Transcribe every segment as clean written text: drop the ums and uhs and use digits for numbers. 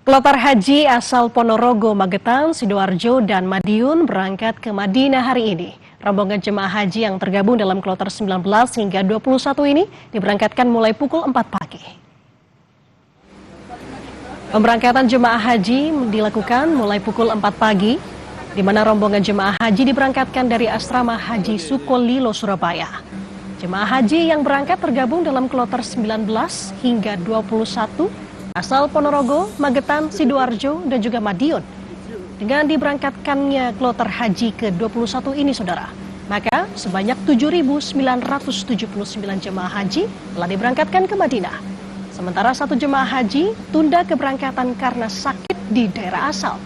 Kloter haji asal Ponorogo, Magetan, Sidoarjo, dan Madiun berangkat ke Madinah hari ini. Rombongan jemaah haji yang tergabung dalam kloter 19 hingga 21 ini diberangkatkan mulai pukul 4 pagi. Pemberangkatan jemaah haji dilakukan mulai pukul 4 pagi, di mana rombongan jemaah haji diberangkatkan dari asrama Haji Sukolilo, Surabaya. Jemaah haji yang berangkat tergabung dalam kloter 19 hingga 21 asal Ponorogo, Magetan, Sidoarjo, dan juga Madiun. Dengan diberangkatkannya kloter haji ke-21 ini, saudara, maka sebanyak 7.979 jemaah haji telah diberangkatkan ke Madinah. Sementara satu jemaah haji tunda keberangkatan karena sakit di daerah asal.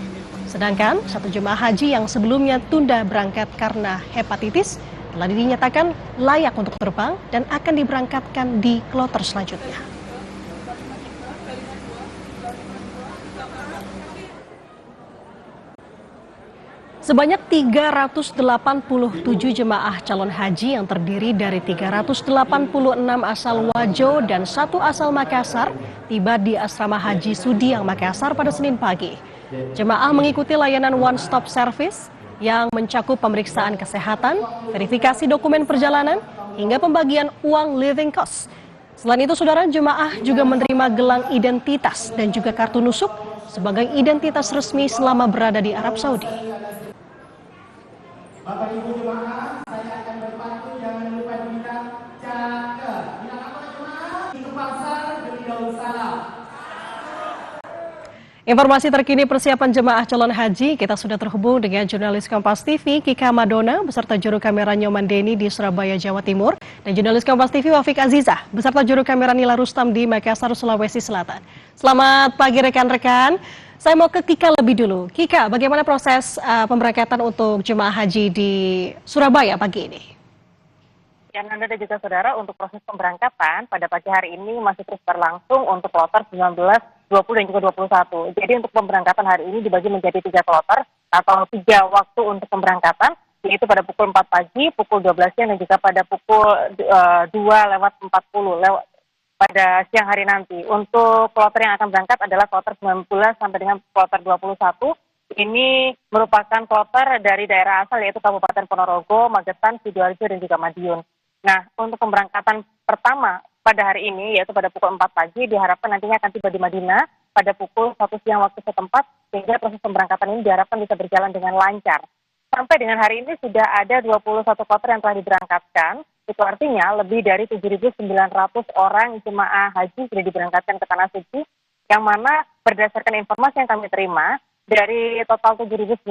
Sedangkan satu jemaah haji yang sebelumnya tunda berangkat karena hepatitis telah dinyatakan layak untuk terbang dan akan diberangkatkan di kloter selanjutnya. Sebanyak 387 jemaah calon haji yang terdiri dari 386 asal Wajo dan 1 asal Makassar tiba di asrama Haji Sudiang, Makassar pada Senin pagi. Jemaah mengikuti layanan one stop service yang mencakup pemeriksaan kesehatan, verifikasi dokumen perjalanan, hingga pembagian uang living cost. Selain itu, saudara, jemaah juga menerima gelang identitas dan juga kartu nusuk sebagai identitas resmi selama berada di Arab Saudi. Bapak Ibu jemaah, saya akan berbantu, jangan lupa diminta catat. Bilang apa jemaah? Itu pasar beli daun salam. Informasi terkini persiapan jemaah calon haji, kita sudah terhubung dengan jurnalis Kompas TV Kika Madona beserta juru kamera Nyoman Deni di Surabaya, Jawa Timur, dan jurnalis Kompas TV Wafik Azizah beserta juru kamera Nila Rustam di Makassar, Sulawesi Selatan. Selamat pagi rekan-rekan. Saya mau ke Kika lebih dulu. Kika, bagaimana proses pemberangkatan untuk jemaah haji di Surabaya pagi ini? Dan Anda dan juga saudara, untuk proses pemberangkatan pada pagi hari ini masih terus berlangsung untuk kloter 19, 20, dan juga 21. Jadi untuk pemberangkatan hari ini dibagi menjadi 3 kloter atau 3 waktu untuk pemberangkatan, yaitu pada pukul 4 pagi, pukul 12 siang, dan juga pada pukul 2:40 pada siang hari nanti. Untuk kloter yang akan berangkat adalah kloter 19 sampai dengan kloter 21. Ini merupakan kloter dari daerah asal yaitu Kabupaten Ponorogo, Magetan, Sidoarjo, dan juga Madiun. Nah, untuk pemberangkatan pertama pada hari ini yaitu pada pukul 4 pagi diharapkan nantinya akan tiba di Madinah pada pukul 1 siang waktu setempat, sehingga proses pemberangkatan ini diharapkan bisa berjalan dengan lancar. Sampai dengan hari ini sudah ada 21 kloter yang telah diberangkatkan. Itu artinya lebih dari 7.900 orang jemaah haji sudah diberangkatkan ke Tanah Suci, yang mana berdasarkan informasi yang kami terima, dari total 7.900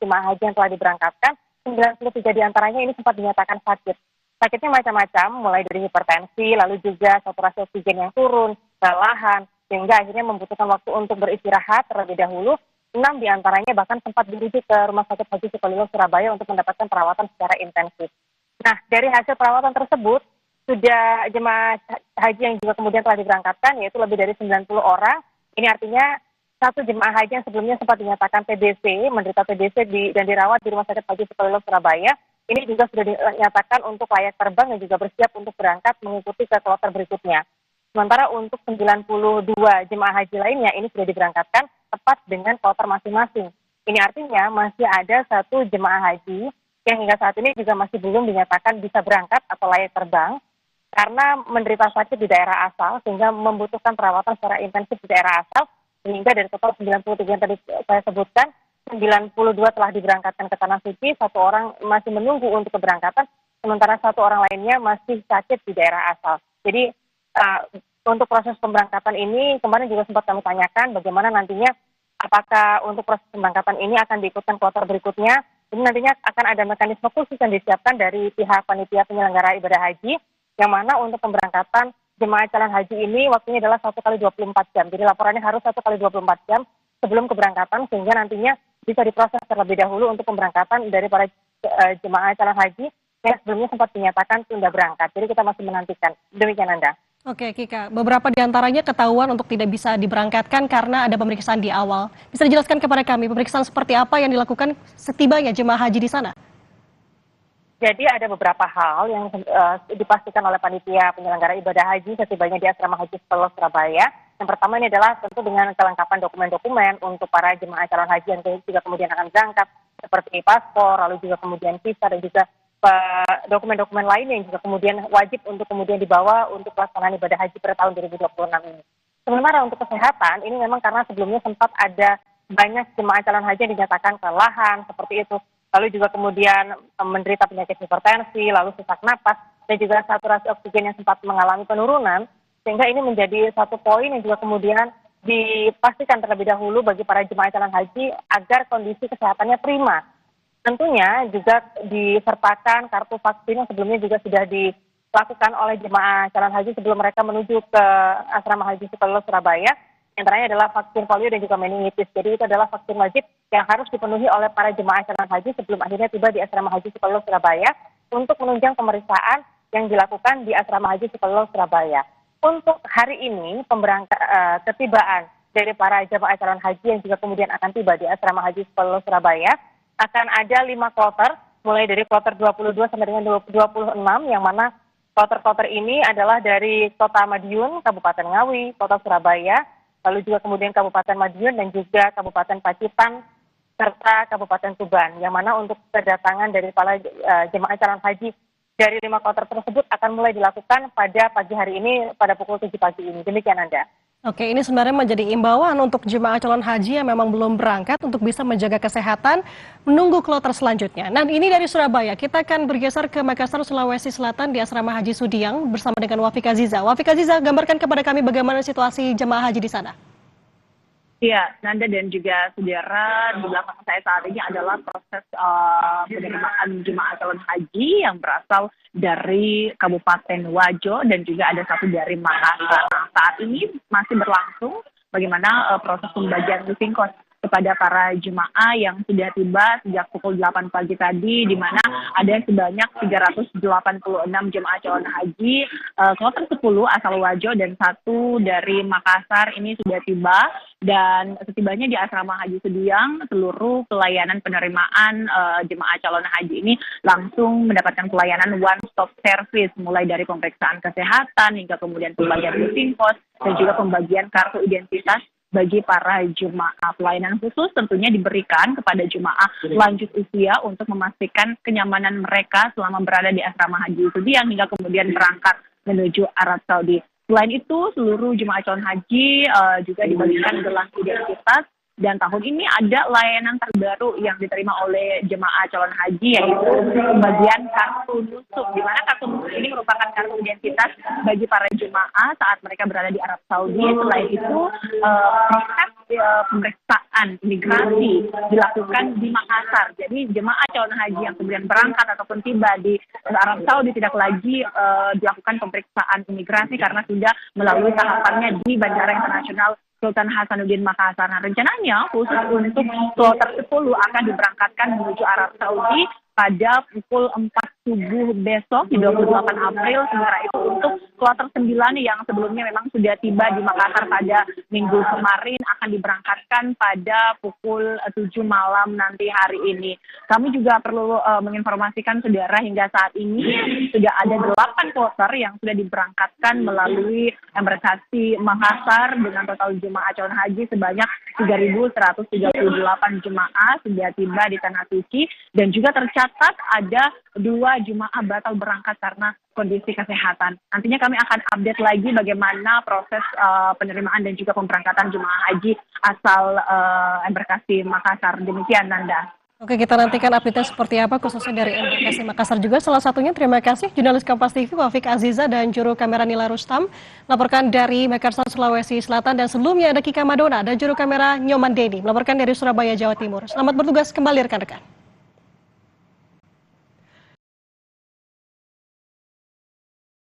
jemaah haji yang telah diberangkatkan, 93 diantaranya ini sempat dinyatakan sakit. Sakitnya macam-macam, mulai dari hipertensi, lalu juga saturasi oksigen yang turun, kelelahan, sehingga akhirnya membutuhkan waktu untuk beristirahat terlebih dahulu. 6 diantaranya bahkan sempat dirujuk ke Rumah Sakit Haji Sukolilo, Surabaya untuk mendapatkan perawatan secara intensif. Nah, dari hasil perawatan tersebut, sudah jemaah haji yang juga kemudian telah diberangkatkan, yaitu lebih dari 90 orang. Ini artinya satu jemaah haji yang sebelumnya sempat dinyatakan TBC, menderita TBC dan dirawat di Rumah Sakit Haji Sukolilo, Surabaya. Ini juga sudah dinyatakan untuk layak terbang dan juga bersiap untuk berangkat mengikuti ke kloter berikutnya. Sementara untuk 92 jemaah haji lainnya ini sudah diberangkatkan tepat dengan kloter masing-masing. Ini artinya masih ada satu jemaah haji yang hingga saat ini juga masih belum dinyatakan bisa berangkat atau layak terbang karena menderita sakit di daerah asal sehingga membutuhkan perawatan secara intensif di daerah asal, sehingga dari total 93 yang tadi saya sebutkan, 92 telah diberangkatkan ke Tanah Suci, 1 orang masih menunggu untuk keberangkatan, sementara 1 orang lainnya masih sakit di daerah asal. Jadi untuk proses pemberangkatan ini kemarin juga sempat kami tanyakan bagaimana nantinya, apakah untuk proses pemberangkatan ini akan diikutkan kloter berikutnya. Ini nantinya akan ada mekanisme khusus yang disiapkan dari pihak panitia penyelenggara ibadah haji, yang mana untuk pemberangkatan jemaah calon haji ini waktunya adalah 1 kali 24 jam. Jadi laporannya harus 1 kali 24 jam sebelum keberangkatan, sehingga nantinya bisa diproses terlebih dahulu untuk pemberangkatan dari para jemaah calon haji yang sebelumnya sempat dinyatakan tunda berangkat. Jadi kita masih menantikan. Demikian Anda. Oke, Kika. Beberapa di antaranya ketahuan untuk tidak bisa diberangkatkan karena ada pemeriksaan di awal. Bisa dijelaskan kepada kami pemeriksaan seperti apa yang dilakukan setibanya jemaah haji di sana? Jadi ada beberapa hal yang dipastikan oleh panitia penyelenggara ibadah haji setibanya di Asrama Haji Sukolilo, Surabaya. Yang pertama ini adalah tentu dengan kelengkapan dokumen-dokumen untuk para jemaah calon haji yang juga kemudian akan berangkat, seperti paspor, lalu juga kemudian visa dan juga dokumen-dokumen lainnya yang juga kemudian wajib untuk kemudian dibawa untuk pelaksanaan ibadah haji pada tahun 2026 ini. Sementara untuk kesehatan, ini memang karena sebelumnya sempat ada banyak jemaah calon haji yang dinyatakan kelelahan, seperti itu. Lalu juga kemudian menderita penyakit hipertensi, lalu sesak napas, dan juga saturasi oksigen yang sempat mengalami penurunan, sehingga ini menjadi satu poin yang juga kemudian dipastikan terlebih dahulu bagi para jemaah calon haji agar kondisi kesehatannya prima. Tentunya juga disertakan kartu vaksin yang sebelumnya juga sudah dilakukan oleh jemaah calon haji sebelum mereka menuju ke asrama haji Sukolilo Surabaya. Yang terakhir adalah vaksin polio dan juga meningitis. Jadi itu adalah vaksin wajib yang harus dipenuhi oleh para jemaah calon haji sebelum akhirnya tiba di asrama haji Sukolilo Surabaya untuk menunjang pemeriksaan yang dilakukan di asrama haji Sukolilo Surabaya. Untuk hari ini ketibaan dari para jemaah calon haji yang juga kemudian akan tiba di asrama haji Sukolilo Surabaya akan ada 5 kloter, mulai dari kloter 22 sampai dengan 26, yang mana kloter-kloter ini adalah dari Kota Madiun, Kabupaten Ngawi, Kota Surabaya, lalu juga kemudian Kabupaten Madiun dan juga Kabupaten Pacitan, serta Kabupaten Tuban, yang mana untuk kedatangan dari para jemaah calon haji dari 5 kloter tersebut akan mulai dilakukan pada pagi hari ini, pada pukul 7 pagi ini. Demikian Anda. Oke, ini sebenarnya menjadi imbauan untuk jemaah calon haji yang memang belum berangkat untuk bisa menjaga kesehatan, menunggu kloter selanjutnya. Nah, ini dari Surabaya, kita akan bergeser ke Makassar, Sulawesi Selatan di Asrama Haji Sudiang bersama dengan Wafik Aziza. Wafik Aziza, gambarkan kepada kami bagaimana situasi jemaah haji di sana. Iya, Nanda dan juga saudara, di belakang saya saat ini adalah proses penerimaan jemaah calon haji yang berasal dari Kabupaten Wajo dan juga ada satu dari Makassar. Saat ini masih berlangsung bagaimana proses pembagian living cost kepada para jemaah yang sudah tiba sejak pukul 8 pagi tadi, di mana ada sebanyak 386 jemaah calon haji, kloter 10 asal Wajo dan 1 dari Makassar ini sudah tiba, dan setibanya di asrama haji Sudiang, seluruh pelayanan penerimaan jemaah calon haji ini langsung mendapatkan pelayanan one stop service, mulai dari pemeriksaan kesehatan hingga kemudian pembagian living cost dan juga pembagian kartu identitas bagi para jemaah. Pelayanan khusus tentunya diberikan kepada jemaah lanjut usia untuk memastikan kenyamanan mereka selama berada di asrama haji Sudiang hingga kemudian berangkat menuju Arab Saudi. Selain itu, seluruh jemaah calon haji juga diberikan gelang identitas, dan tahun ini ada layanan terbaru yang diterima oleh jemaah calon haji, yaitu pembagian kartu nusuk, di mana kartu nusuk ini merupakan kartu identitas bagi para jemaah saat mereka berada di Arab Saudi. Selain itu, proses pemeriksaan imigrasi dilakukan di Makassar. Jadi jemaah calon haji yang kemudian berangkat ataupun tiba di Arab Saudi tidak lagi dilakukan pemeriksaan imigrasi karena sudah melalui tahapannya di Bandara Internasional Sultan Hasanuddin Makassar. Nah, rencananya khusus untuk kloter 10 akan diberangkatkan menuju Arab Saudi pada pukul 4 subuh besok di 28 April. Sementara itu untuk kloter 9 yang sebelumnya memang sudah tiba di Makassar pada minggu kemarin akan diberangkatkan pada pukul 7 malam nanti hari ini. Kami juga perlu menginformasikan saudara, hingga saat ini sudah ada 8 kloter yang sudah diberangkatkan melalui embarkasi Makassar dengan total jemaah calon haji sebanyak 3.138 jemaah sudah tiba di Tanah Suci, dan juga tercatat ada 2 jemaah batal berangkat karena kondisi kesehatan. Nantinya kami akan update lagi bagaimana proses penerimaan dan juga pemberangkatan jemaah haji asal embarkasi Makassar. Demikian, Nanda. Oke, kita nantikan update-nya seperti apa khususnya dari embarkasi Makassar juga. Salah satunya terima kasih jurnalis Kompas TV Wafik Aziza dan juru kamera Nila Rustam melaporkan dari Makassar, Sulawesi Selatan, dan sebelumnya ada Kika Madona dan juru kamera Nyoman Dedi melaporkan dari Surabaya, Jawa Timur. Selamat bertugas kembali rekan-rekan.